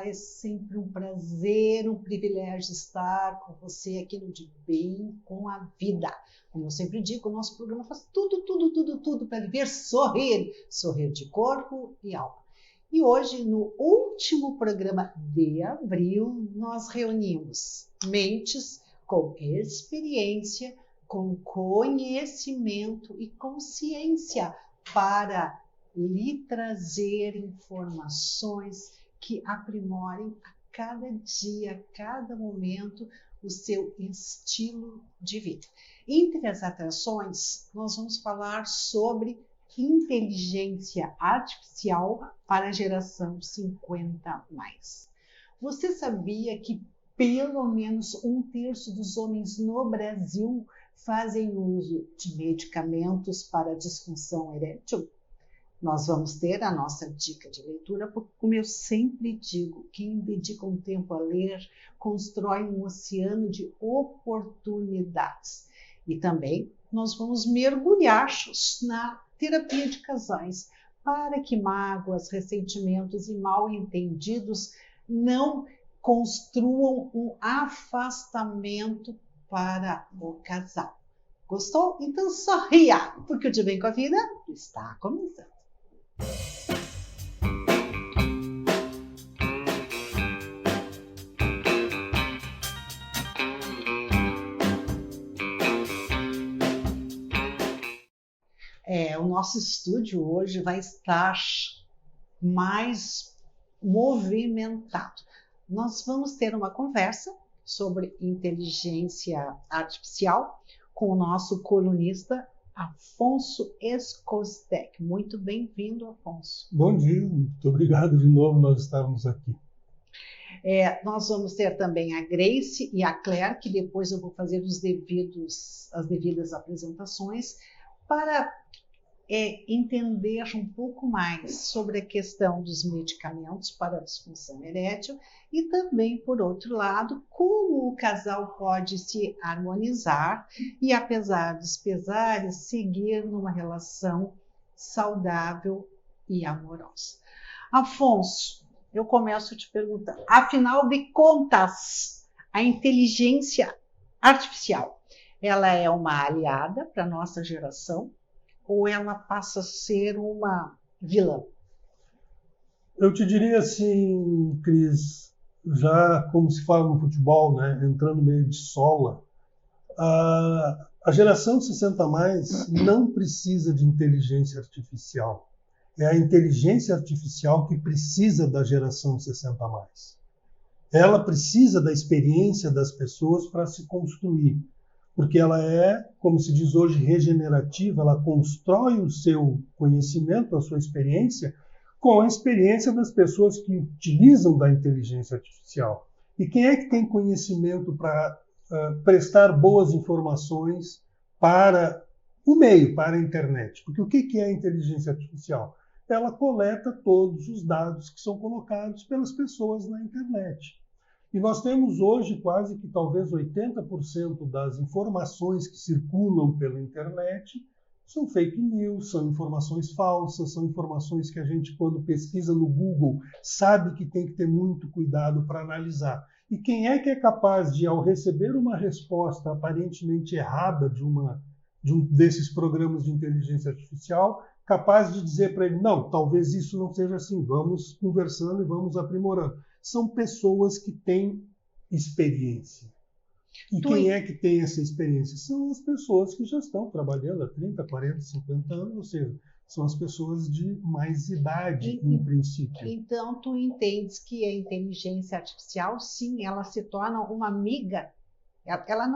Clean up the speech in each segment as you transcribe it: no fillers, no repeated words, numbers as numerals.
é sempre um prazer, um privilégio estar com você aqui no De Bem com a Vida. Como eu sempre digo, o nosso programa faz tudo para viver, sorrir de corpo e alma. E hoje, no último programa de abril, nós reunimos mentes com experiência, com conhecimento e consciência para lhe trazer informações que aprimorem a cada dia, a cada momento, o seu estilo de vida. Entre as atrações, nós vamos falar sobre inteligência artificial para a geração 50+. Você sabia que pelo menos 1/3 dos homens no Brasil fazem uso de medicamentos para disfunção erétil? Nós vamos ter a nossa dica de leitura, porque, como eu sempre digo, quem dedica um tempo a ler constrói um oceano de oportunidades. E também nós vamos mergulhar na terapia de casais, para que mágoas, ressentimentos e mal-entendidos não construam um afastamento para o casal. Gostou? Então sorria, porque o De Bem com a Vida está começando. O nosso estúdio hoje vai estar mais movimentado. Nós vamos ter uma conversa sobre inteligência artificial com o nosso colunista Afonso Escostec. Muito bem-vindo, Afonso. Bom dia, muito obrigado de novo nós estarmos aqui. Nós vamos ter também a Grace e a Claire, que depois eu vou fazer as devidas apresentações, para entender um pouco mais sobre a questão dos medicamentos para a disfunção erétil e também, por outro lado, como o casal pode se harmonizar e, apesar dos pesares, seguir numa relação saudável e amorosa. Afonso, eu começo te perguntando, afinal de contas, a inteligência artificial, ela é uma aliada para a nossa geração? Ou ela passa a ser uma vilã? Eu te diria assim, Cris, já como se fala no futebol, né, entrando meio de sola, a geração 60+ não precisa de inteligência artificial. É a inteligência artificial que precisa da geração 60+. Ela precisa da experiência das pessoas para se construir. Porque ela é, como se diz hoje, regenerativa, ela constrói o seu conhecimento, a sua experiência, com a experiência das pessoas que utilizam da inteligência artificial. E quem é que tem conhecimento para prestar boas informações para o meio, para a internet? Porque o que é a inteligência artificial? Ela coleta todos os dados que são colocados pelas pessoas na internet. E nós temos hoje quase que talvez 80% das informações que circulam pela internet são fake news, são informações falsas, são informações que a gente, quando pesquisa no Google, sabe que tem que ter muito cuidado para analisar. E quem é que é capaz de, ao receber uma resposta aparentemente errada de um desses programas de inteligência artificial, capaz de dizer para ele, não, talvez isso não seja assim, vamos conversando e vamos aprimorando. São pessoas que têm experiência. E quem é que tem essa experiência? São as pessoas que já estão trabalhando há 30, 40, 50 anos, ou seja, são as pessoas de mais idade, em princípio. Então, tu entendes que a inteligência artificial, sim, ela se torna uma amiga? Ela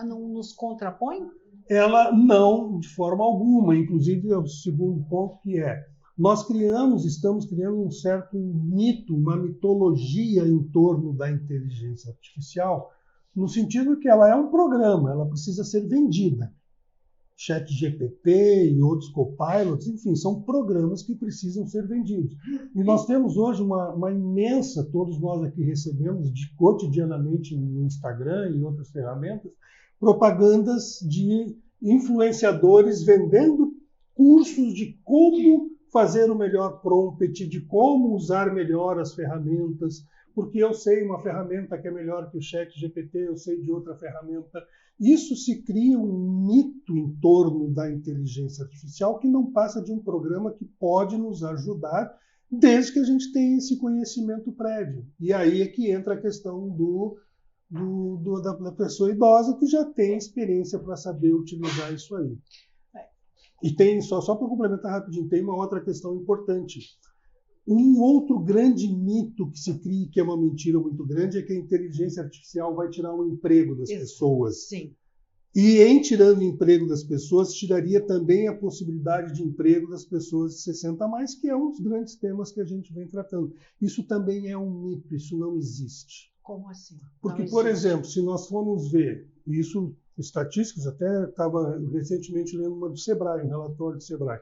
não nos contrapõe? Ela não, de forma alguma. Inclusive, é o segundo ponto que nós estamos criando um certo mito, uma mitologia em torno da inteligência artificial, no sentido que ela é um programa, ela precisa ser vendida. ChatGPT e outros copilots, enfim, são programas que precisam ser vendidos. E nós temos hoje uma imensa, todos nós aqui recebemos cotidianamente no Instagram e outras ferramentas, propagandas de influenciadores vendendo cursos de como fazer o melhor prompt, de como usar melhor as ferramentas, porque eu sei uma ferramenta que é melhor que o ChatGPT, eu sei de outra ferramenta. Isso se cria um mito em torno da inteligência artificial que não passa de um programa que pode nos ajudar desde que a gente tenha esse conhecimento prévio. E aí é que entra a questão da pessoa idosa que já tem experiência para saber utilizar isso aí. E tem, só para complementar rapidinho, tem uma outra questão importante. Um outro grande mito que se cria, que é uma mentira muito grande, é que a inteligência artificial vai tirar o emprego das pessoas. Sim. E em tirando o emprego das pessoas, tiraria também a possibilidade de emprego das pessoas de 60 a mais, que é um dos grandes temas que a gente vem tratando. Isso também é um mito, isso não existe. Como assim? Porque, por exemplo, se nós formos ver, isso, estatísticas, até estava recentemente lendo uma do Sebrae, um relatório do Sebrae.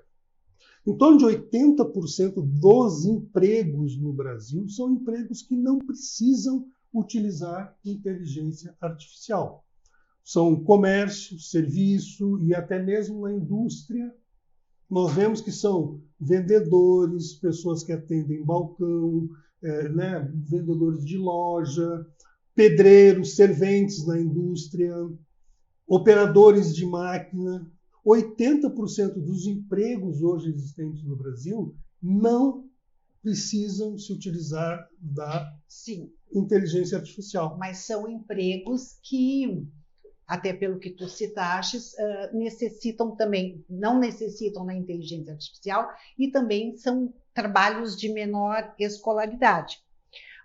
Em torno de 80% dos empregos no Brasil são empregos que não precisam utilizar inteligência artificial. São comércio, serviço e até mesmo na indústria. Nós vemos que são vendedores, pessoas que atendem balcão, vendedores de loja, pedreiros, serventes na indústria, operadores de máquina. 80% dos empregos hoje existentes no Brasil não precisam se utilizar da inteligência artificial. Mas são empregos que, até pelo que tu citaste, necessitam também, não necessitam da inteligência artificial e também são trabalhos de menor escolaridade.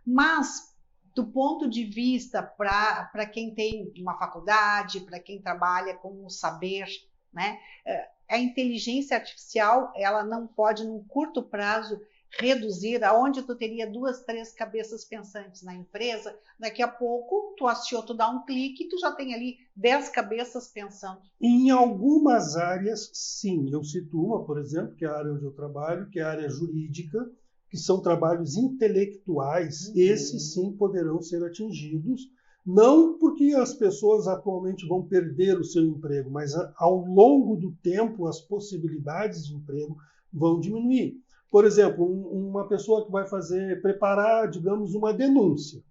Mas, do ponto de vista para quem tem uma faculdade, para quem trabalha com o saber, né, a inteligência artificial ela não pode, num curto prazo, reduzir aonde tu teria 2, 3 cabeças pensantes na empresa, daqui a pouco tu aciona, tu dá um clique e tu já tem ali 10 cabeças pensando. Em algumas áreas, sim. Eu cito uma, por exemplo, que é a área onde eu trabalho, que é a área jurídica, que são trabalhos intelectuais. Esses sim poderão ser atingidos, não porque as pessoas atualmente vão perder o seu emprego, mas ao longo do tempo as possibilidades de emprego vão diminuir. Por exemplo, uma pessoa que vai preparar, digamos, uma denúncia,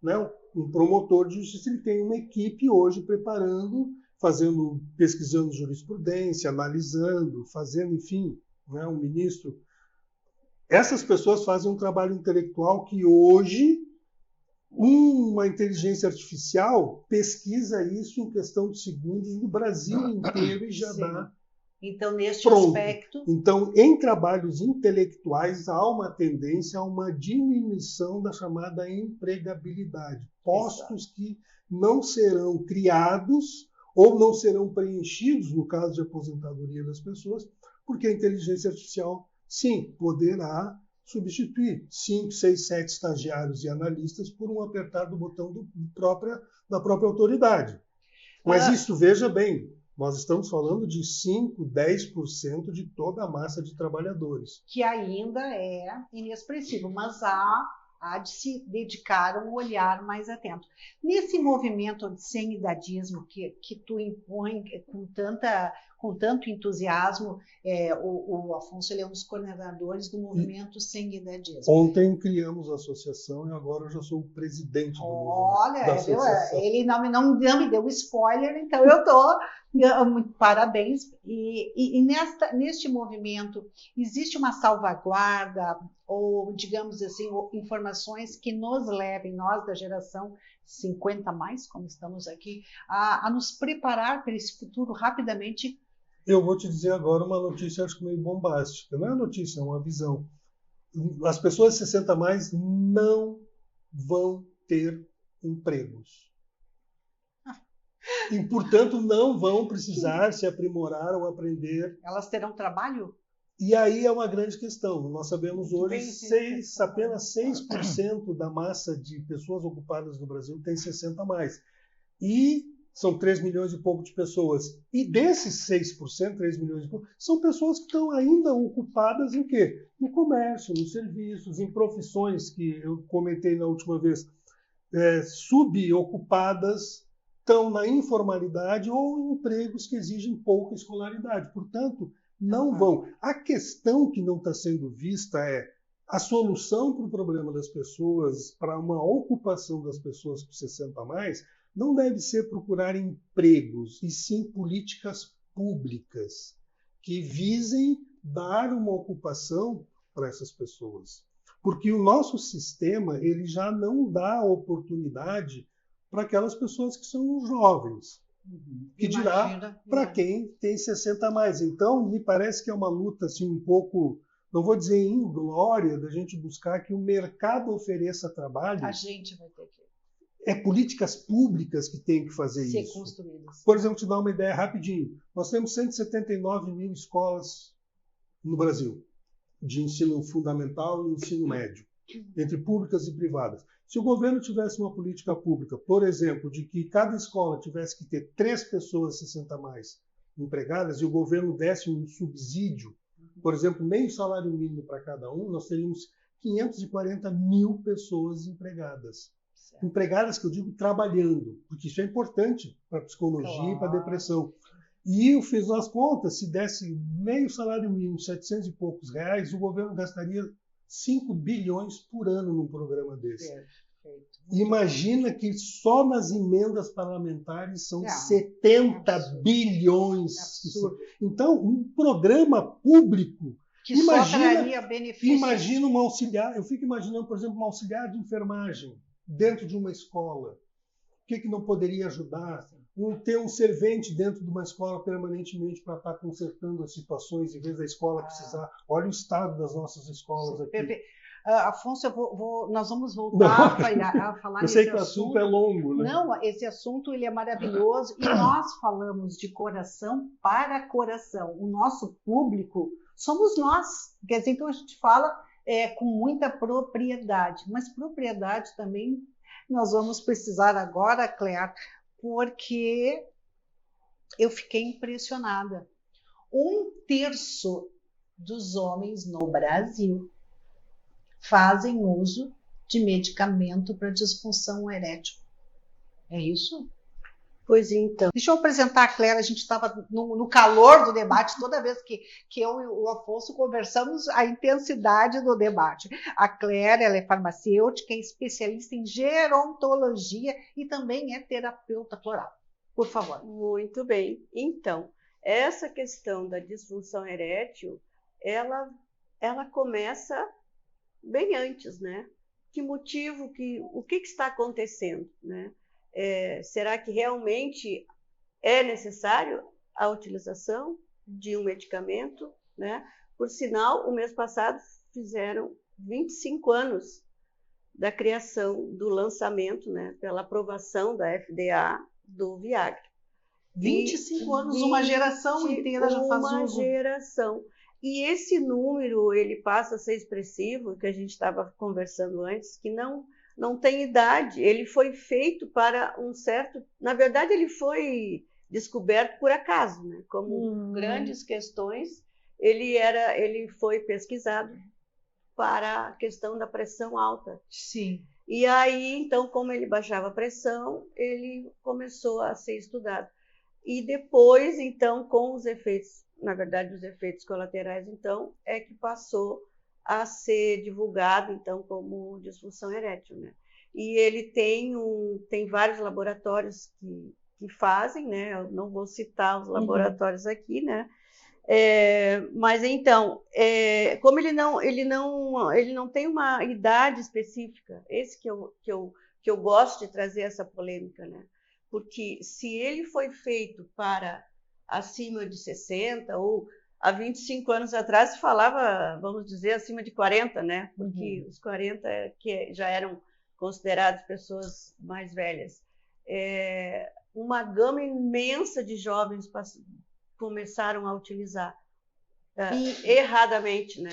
né? Um promotor de justiça, ele tem uma equipe hoje preparando, pesquisando jurisprudência, analisando, fazendo, enfim, né? Um ministro. Essas pessoas fazem um trabalho intelectual que hoje uma inteligência artificial pesquisa isso em questão de segundos no Brasil inteiro e já dá. Então, neste pronto. aspecto... Então, em trabalhos intelectuais, há uma tendência a uma diminuição da chamada empregabilidade. Postos que não serão criados ou não serão preenchidos, no caso de aposentadoria das pessoas, porque a inteligência artificial, sim, poderá substituir 5, 6, 7 estagiários e analistas por um apertar do botão da própria autoridade. Mas isso, veja bem, nós estamos falando de 5, 10% de toda a massa de trabalhadores. Que ainda é inexpressivo, mas há de se dedicar um olhar mais atento. Nesse movimento de sem-idadismo que tu impõe com tanto entusiasmo, o Afonso ele é um dos coordenadores do movimento sem-idadismo. Ontem criamos a associação e agora eu já sou o presidente do movimento da associação. Ele não me deu spoiler, então eu estou... Parabéns. E neste movimento, existe uma salvaguarda ou, digamos assim, informações que nos levem, nós da geração 50 mais, como estamos aqui, a nos preparar para esse futuro rapidamente? Eu vou te dizer agora uma notícia, acho que meio bombástica. Não é notícia, é uma visão. As pessoas de 60 a mais não vão ter empregos. E, portanto, não vão precisar se aprimorar ou aprender. Elas terão trabalho? E aí é uma grande questão. Nós sabemos hoje apenas 6% da massa de pessoas ocupadas no Brasil tem 60 a mais. E são 3 milhões e pouco de pessoas. E desses 6%, 3 milhões e pouco, são pessoas que estão ainda ocupadas em quê? No comércio, nos serviços, em profissões que eu comentei na última vez, subocupadas, estão na informalidade ou em empregos que exigem pouca escolaridade. Portanto, não vão. A questão que não está sendo vista é A solução para o problema das pessoas, para uma ocupação das pessoas com 60 a mais, não deve ser procurar empregos, e sim políticas públicas que visem dar uma ocupação para essas pessoas. Porque o nosso sistema ele já não dá oportunidade para aquelas pessoas que são jovens, que dirá para quem tem 60 a mais. Então, me parece que é uma luta assim, um pouco, não vou dizer inglória, da gente buscar que o mercado ofereça trabalho. A gente vai ter que... É políticas públicas que têm que fazer ser isso. Construídas. Por exemplo, te dar uma ideia rapidinho. Nós temos 179 mil escolas no Brasil, de ensino fundamental e ensino médio, entre públicas e privadas. Se o governo tivesse uma política pública, por exemplo, de que cada escola tivesse que ter 3 pessoas 60 a mais empregadas e o governo desse um subsídio, por exemplo, meio salário mínimo para cada um, nós teríamos 540 mil pessoas empregadas. Certo. Empregadas, que eu digo, trabalhando, porque isso é importante para a psicologia e para a depressão. E eu fiz as contas, se desse meio salário mínimo, 700 e poucos reais, o governo gastaria 5 bilhões por ano num programa desse. Perfeito. Imagina que só nas emendas parlamentares são 70 bilhões. Então, um programa público, que só traria benefícios. Imagina uma auxiliar, eu fico imaginando, por exemplo, uma auxiliar de enfermagem dentro de uma escola. O que não poderia ajudar? Ter um servente dentro de uma escola permanentemente para estar consertando as situações, em vez da escola precisar. Olha o estado das nossas escolas aqui. Afonso, nós vamos voltar a falar nesse assunto. Eu sei que o assunto é longo, né? Não, esse assunto ele é maravilhoso e nós falamos de coração para coração. O nosso público somos nós. Quer dizer, então a gente fala com muita propriedade, mas propriedade também nós vamos precisar agora, Claire, porque eu fiquei impressionada. 1/3 dos homens no Brasil fazem uso de medicamento para disfunção erétil. É isso? Pois então. Deixa eu apresentar a Claire, a gente estava no calor do debate, toda vez que eu e o Afonso conversamos, a intensidade do debate. A Claire, ela é farmacêutica, é especialista em gerontologia e também é terapeuta floral. Por favor. Muito bem. Então, essa questão da disfunção erétil, ela começa bem antes, né? Que motivo, o que está acontecendo, né? Será que realmente é necessário a utilização de um medicamento, né? Por sinal, o mês passado fizeram 25 anos da criação, do lançamento, né? Pela aprovação da FDA do Viagra. 25 anos, uma geração inteira já faz uso. Uma geração. E esse número, ele passa a ser expressivo, que a gente estava conversando antes, que não tem idade. Ele foi feito para um certo... Na verdade, ele foi descoberto por acaso, né? Como grandes questões, ele foi pesquisado para a questão da pressão alta. Sim. E aí, então, como ele baixava a pressão, ele começou a ser estudado. E depois, então, com os efeitos, na verdade, os efeitos colaterais, então, é que passou a ser divulgado, então, como disfunção erétil, né? E ele tem vários laboratórios que fazem, né? Eu não vou citar os laboratórios aqui, né? Mas então, como ele não tem uma idade específica, esse que eu gosto de trazer essa polêmica, né? Porque se ele foi feito para acima de 60 ou há 25 anos atrás se falava, vamos dizer, acima de 40, né? Porque os 40 que já eram considerados pessoas mais velhas. Uma gama imensa de jovens começaram a utilizar erradamente, né?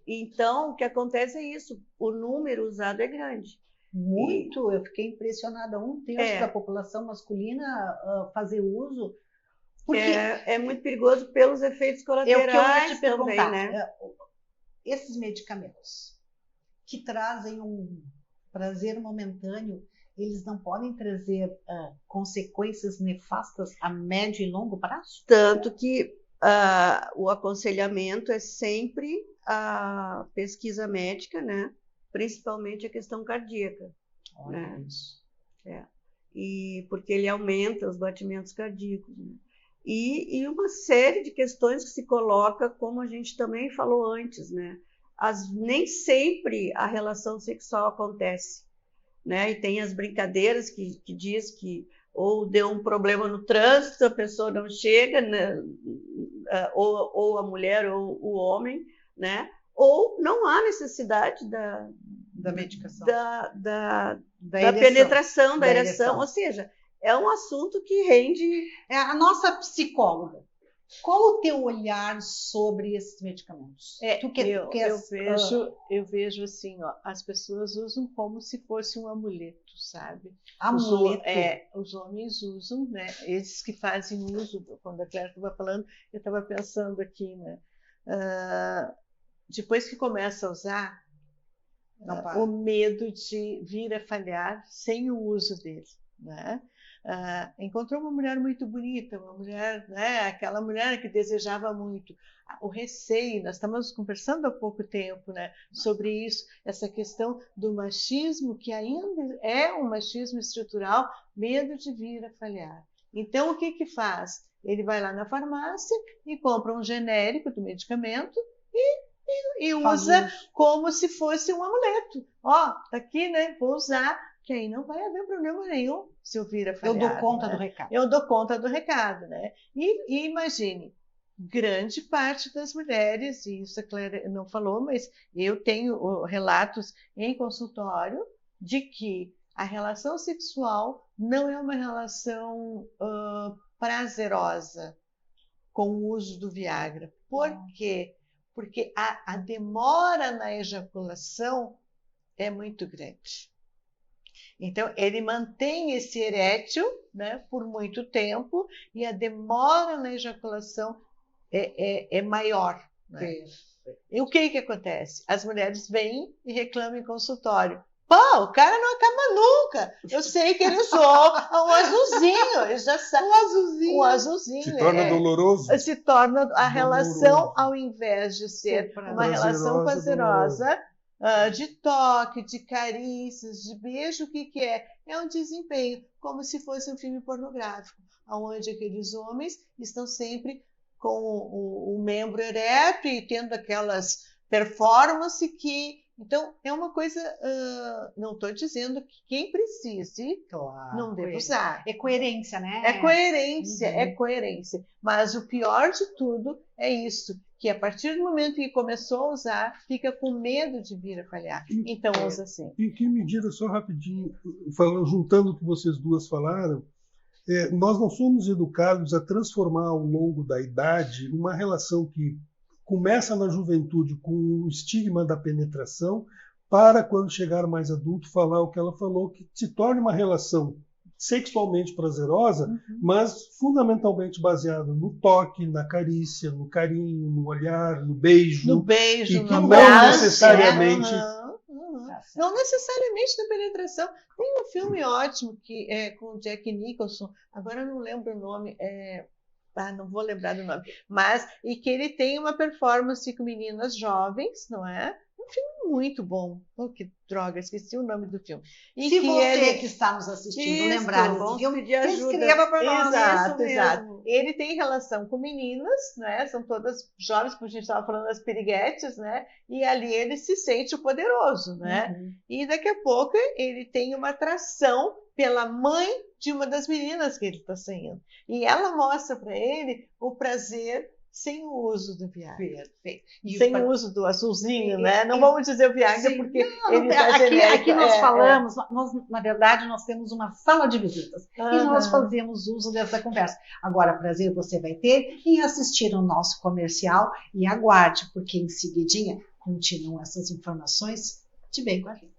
Então, o que acontece é isso, o número usado é grande. Muito, eu fiquei impressionada, 1/3 da população masculina fazer uso. Porque é muito perigoso pelos efeitos colaterais também, né? Esses medicamentos que trazem um prazer momentâneo, eles não podem trazer consequências nefastas a médio e longo prazo? Tanto que o aconselhamento é sempre a pesquisa médica, né? Principalmente a questão cardíaca. Olha né? isso. E porque ele aumenta os batimentos cardíacos. Né? E uma série de questões que se coloca, como a gente também falou antes, né? Nem sempre a relação sexual acontece, né? E tem as brincadeiras que diz que ou deu um problema no trânsito, a pessoa não chega, né? ou a mulher ou o homem, né? Ou não há necessidade Da medicação. da ereção. penetração, da Da ereção. ereção. Ou seja, é um assunto que rende... A nossa psicóloga, qual o teu olhar sobre esses medicamentos? Eu vejo assim, ó, as pessoas usam como se fosse um amuleto, sabe? Amuleto. Os homens usam, né? Esses que fazem uso, quando a Clara estava falando, eu estava pensando aqui, né? Depois que começa a usar, o medo de vir a falhar sem o uso dele, né? Encontrou uma mulher muito bonita, uma mulher, né? Aquela mulher que desejava muito. O receio, nós estamos conversando há pouco tempo, né? Sobre isso, essa questão do machismo, que ainda é um machismo estrutural, medo de vir a falhar. Então, o que faz? Ele vai lá na farmácia e compra um genérico do medicamento e usa como se fosse um amuleto. Ó, tá aqui, né? Vou usar, que aí não vai haver problema nenhum se eu vir a falhar. Eu dou conta do recado. Eu dou conta do recado, né? E imagine, grande parte das mulheres, e isso a Clara não falou, mas eu tenho relatos em consultório de que a relação sexual não é uma relação prazerosa com o uso do Viagra. Por quê? Porque a demora na ejaculação é muito grande. Então, ele mantém esse erétil, né, por muito tempo e a demora na ejaculação é maior. Né? E o que acontece? As mulheres vêm e reclamam em consultório. Pô, o cara não acaba nunca. Eu sei que ele usou um azulzinho. Ele já sabe. Um azulzinho. Se torna doloroso. Se torna a relação, ao invés de ser uma relação prazerosa, de toque, de carícias, de beijo, o que é? É um desempenho, como se fosse um filme pornográfico, onde aqueles homens estão sempre com o membro ereto e tendo aquelas performances que... Então, é uma coisa... não estou dizendo que quem precise não deve usar. É coerência, né? É coerência, é coerência. Mas o pior de tudo é isso, que a partir do momento que começou a usar, fica com medo de vir a falhar. Então, usa assim. Em que medida, só rapidinho, juntando o que vocês duas falaram, nós não somos educados a transformar ao longo da idade uma relação que começa na juventude com o estigma da penetração para, quando chegar mais adulto, falar o que ela falou, que se torne uma relação sexualmente prazerosa, mas fundamentalmente baseada no toque, na carícia, no carinho, no olhar, no beijo. No beijo, e que não necessariamente... Não necessariamente na penetração. Tem um filme ótimo que é com o Jack Nicholson, agora eu não lembro o nome, não vou lembrar do nome, mas e que ele tem uma performance com meninas jovens, não é? Um filme muito bom. Oh, que droga, esqueci o nome do filme. E se você que está nos assistindo lembrar desse filme, escreva para nós. Exato. Ele tem relação com meninas, né? São todas jovens, como a gente estava falando, as piriguetes, né? E ali ele se sente o poderoso, né? E daqui a pouco ele tem uma atração pela mãe de uma das meninas que ele está saindo. E ela mostra para ele o prazer sem o uso do Viagra. Perfeito. Sem o uso do azulzinho, né? Não vamos dizer o Viagra, porque ele está genérico. Aqui nós falamos, na verdade, nós temos uma sala de visitas e nós fazemos uso dessa conversa. Agora, prazer você vai ter em assistir o nosso comercial e aguarde, porque em seguidinha continuam essas informações de bem com a gente.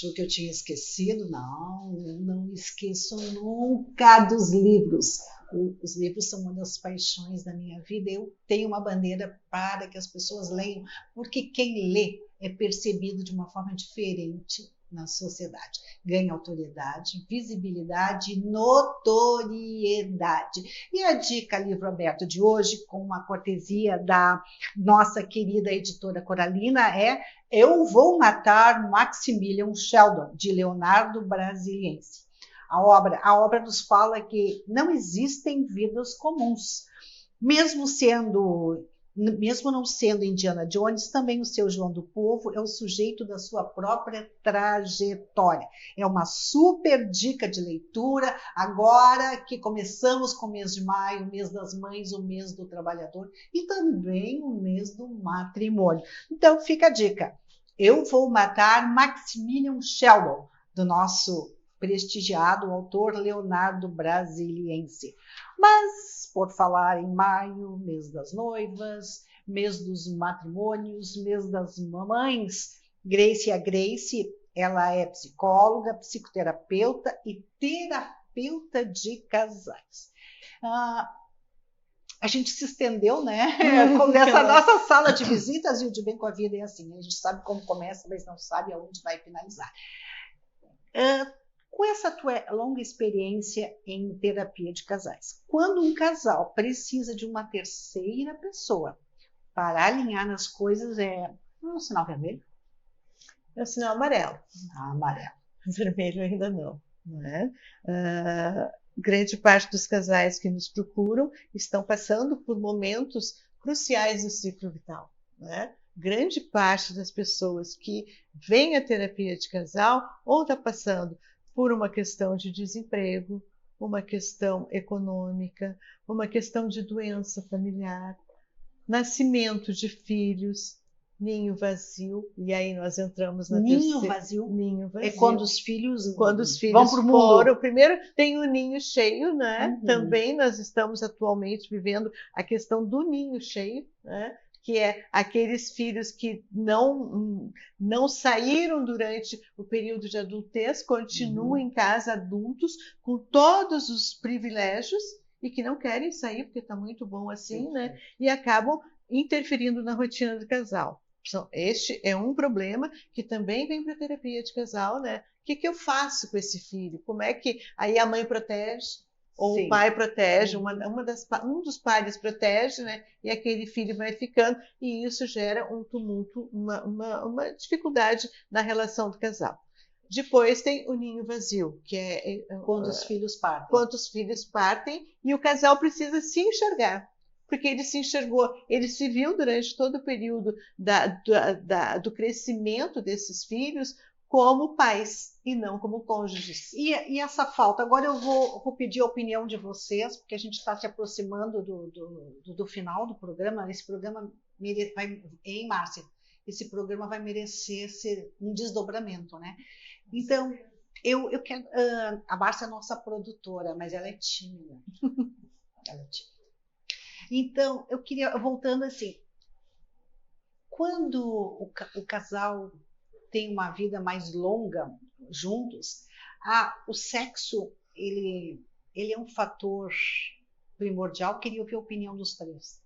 Achou que eu tinha esquecido? Não, eu não esqueço nunca dos livros. Os livros são uma das paixões da minha vida. Eu tenho uma bandeira para que as pessoas leiam, porque quem lê é percebido de uma forma diferente na sociedade. Ganha autoridade, visibilidade e notoriedade. E a dica livro aberto de hoje, com a cortesia da nossa querida editora Coralina, é Eu Vou Matar Maximilian Sheldon, de Leonardo Brasiliense. A obra nos fala que não existem vidas comuns. Mesmo não sendo Indiana Jones, também o seu João do Povo é o sujeito da sua própria trajetória. É uma super dica de leitura, agora que começamos com o mês de maio, o mês das mães, o mês do trabalhador e também o mês do matrimônio. Então fica a dica. Eu Vou Matar Maximilian Sheldon, do nosso prestigiado autor Leonardo Brasiliense. Mas, por falar em maio, mês das noivas, mês dos matrimônios, mês das mamães, a Grace, ela é psicóloga, psicoterapeuta e terapeuta de casais. A gente se estendeu, né? Nessa nossa sala de visitas, e o De Bem com a Vida é assim, a gente sabe como começa, mas não sabe aonde vai finalizar. Com essa tua longa experiência em terapia de casais, quando um casal precisa de uma terceira pessoa para alinhar nas coisas, é um sinal vermelho? É um sinal amarelo. Amarelo. Vermelho ainda não. Grande parte dos casais que nos procuram estão passando por momentos cruciais do ciclo vital. Grande parte das pessoas que vêm à terapia de casal ou está passando por uma questão de desemprego, uma questão econômica, uma questão de doença familiar, nascimento de filhos, ninho vazio, e aí nós entramos na ninho terceira. Vazio? Ninho vazio. É quando os filhos vão para o mundo. Primeiro tem o ninho cheio, né? Uhum. Também nós estamos atualmente vivendo a questão do ninho cheio, né? Que é aqueles filhos que não saíram durante o período de adultez, continuam em casa adultos, com todos os privilégios, e que não querem sair, porque está muito bom assim, né? E acabam interferindo na rotina do casal. Este é um problema que também vem para a terapia de casal, né? O que eu faço com esse filho? Como é que aí a mãe protege? Ou Sim. o pai protege, um dos pais protege, né? E aquele filho vai ficando, e isso gera um tumulto, uma dificuldade na relação do casal. Depois tem o ninho vazio, que é quando os filhos partem. Quando os filhos partem e o casal precisa se enxergar, porque ele se enxergou, ele se viu durante todo o período do crescimento desses filhos como pais e não como cônjuges. E essa falta? Agora eu vou pedir a opinião de vocês, porque a gente está se aproximando do final do programa. Esse programa vai em março. Esse programa vai merecer ser um desdobramento, né? Então, eu quero... a Márcia é nossa produtora, mas ela é tímida. Ela é tímida. Então, eu queria... Voltando assim, quando o casal tem uma vida mais longa juntos, o sexo ele é um fator primordial. Queria ouvir a opinião dos três.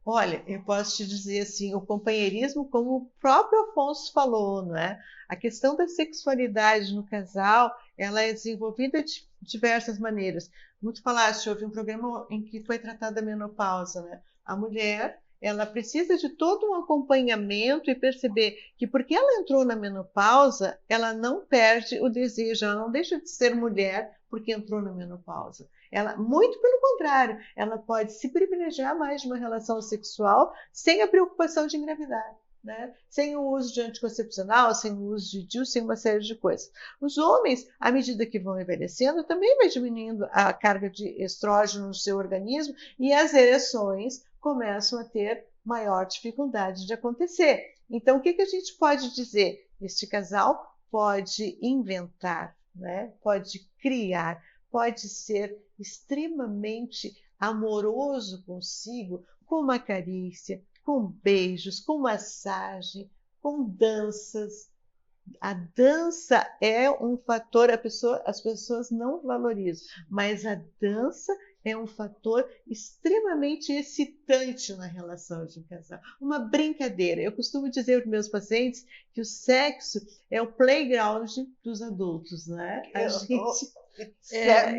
Olha, eu posso te dizer assim, o companheirismo, como o próprio Afonso falou, não é? A questão da sexualidade no casal, ela é desenvolvida de diversas maneiras. Como tu falaste, houve um programa em que foi tratada a menopausa, né? A mulher, ela precisa de todo um acompanhamento e perceber que porque ela entrou na menopausa, ela não perde o desejo, ela não deixa de ser mulher porque entrou na menopausa. Ela, muito pelo contrário, ela pode se privilegiar mais de uma relação sexual sem a preocupação de engravidar, né? Sem o uso de anticoncepcional, sem o uso de DIU, sem uma série de coisas. Os homens, à medida que vão envelhecendo, também vai diminuindo a carga de estrógeno no seu organismo e as ereções começam a ter maior dificuldade de acontecer. Então, o que a gente pode dizer? Este casal pode inventar, né? Pode criar, pode ser extremamente amoroso consigo, com uma carícia, com beijos, com massagem, com danças, A dança é um fator, as pessoas não valorizam, mas a dança é um fator extremamente excitante na relação de um casal. Uma brincadeira. Eu costumo dizer para meus pacientes que o sexo é o playground dos adultos, né?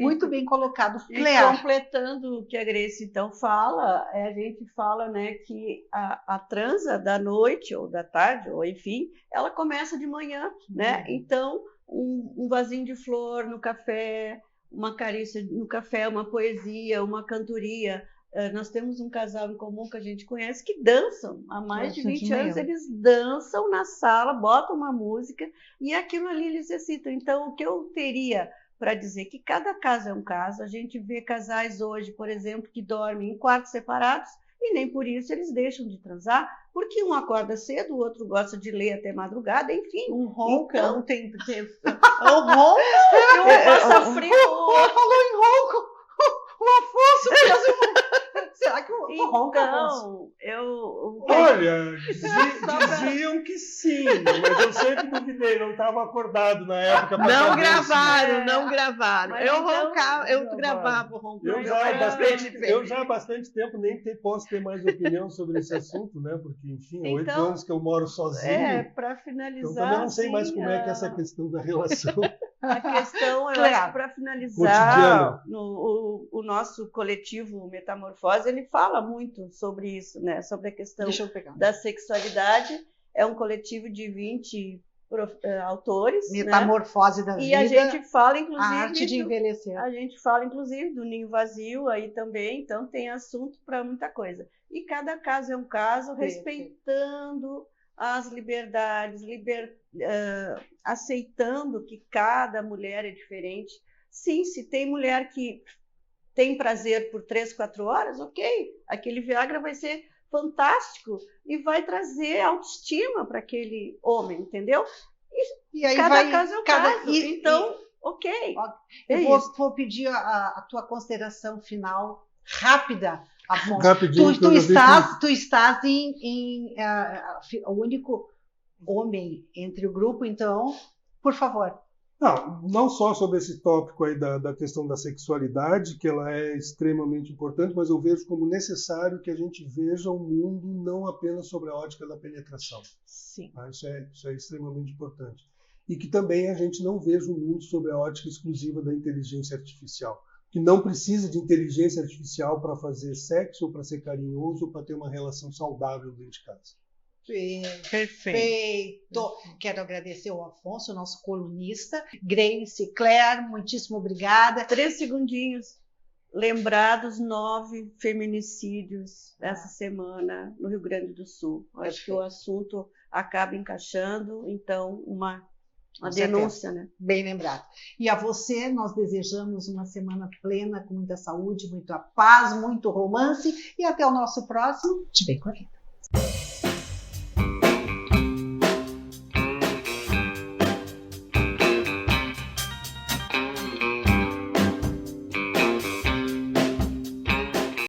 Muito bem colocado. E Cléa, completando o que a Grace então fala, a gente fala, né, que a transa da noite ou da tarde, ou enfim, ela começa de manhã, né? Então, um vasinho de flor no café, uma carícia no café, uma poesia, uma cantoria. Nós temos um casal em comum que a gente conhece que dançam. Há mais de 20 anos eles dançam na sala, botam uma música e aquilo ali eles excitam. Então, o que eu teria para dizer que cada caso é um caso, a gente vê casais hoje, por exemplo, que dormem em quartos separados e nem por isso eles deixam de transar, porque um acorda cedo, o outro gosta de ler até madrugada, enfim. Um ronca, então, não tem tempo. O ronco, passa frio. falou em ronco. O Afonso fez um... Será que o ronca, Afonso? Olha, diziam que sim, mas eu sempre duvidei, não estava acordado na época. Não gravaram. Eu gravava o ronco. Eu já há bastante tempo nem posso ter mais opinião sobre esse assunto, né? Porque, enfim, há 8 anos que eu moro sozinho. Para finalizar. Então também não sei mais como é que é essa questão da relação. A questão, eu acho que para finalizar, o nosso coletivo Metamorfose, ele fala muito sobre isso, né? Sobre a questão da sexualidade. É um coletivo de 20 autores. Metamorfose, né? Da vida. E a gente fala, inclusive... A arte de envelhecer. A gente fala, inclusive, do ninho vazio aí também. Então, tem assunto para muita coisa. E cada caso é um caso, respeitando as liberdades, aceitando que cada mulher é diferente. Sim, se tem mulher que tem prazer por 3, 4 horas, ok, aquele Viagra vai ser fantástico e vai trazer autoestima para aquele homem, entendeu? E aí cada caso é um caso. Então, ok. Eu vou pedir a tua consideração final rápida, Afonso. Rapidinho, tu estás o único homem entre o grupo, então, por favor. Não só sobre esse tópico aí da questão da sexualidade, que ela é extremamente importante, mas eu vejo como necessário que a gente veja o mundo não apenas sobre a ótica da penetração. Sim. Isso é extremamente importante. E que também a gente não veja o mundo sobre a ótica exclusiva da inteligência artificial. Que não precisa de inteligência artificial para fazer sexo, ou para ser carinhoso, ou para ter uma relação saudável dentro de casa. Perfeito. Quero agradecer ao Afonso, nosso colunista. Grace, Claire, muitíssimo obrigada. 3 segundinhos. Lembrados 9 feminicídios essa semana no Rio Grande do Sul. Acho que o assunto acaba encaixando, então, uma denúncia, né? Bem lembrado. E a você, nós desejamos uma semana plena, com muita saúde, muita paz, muito romance, e até o nosso próximo De Bem com a Vida.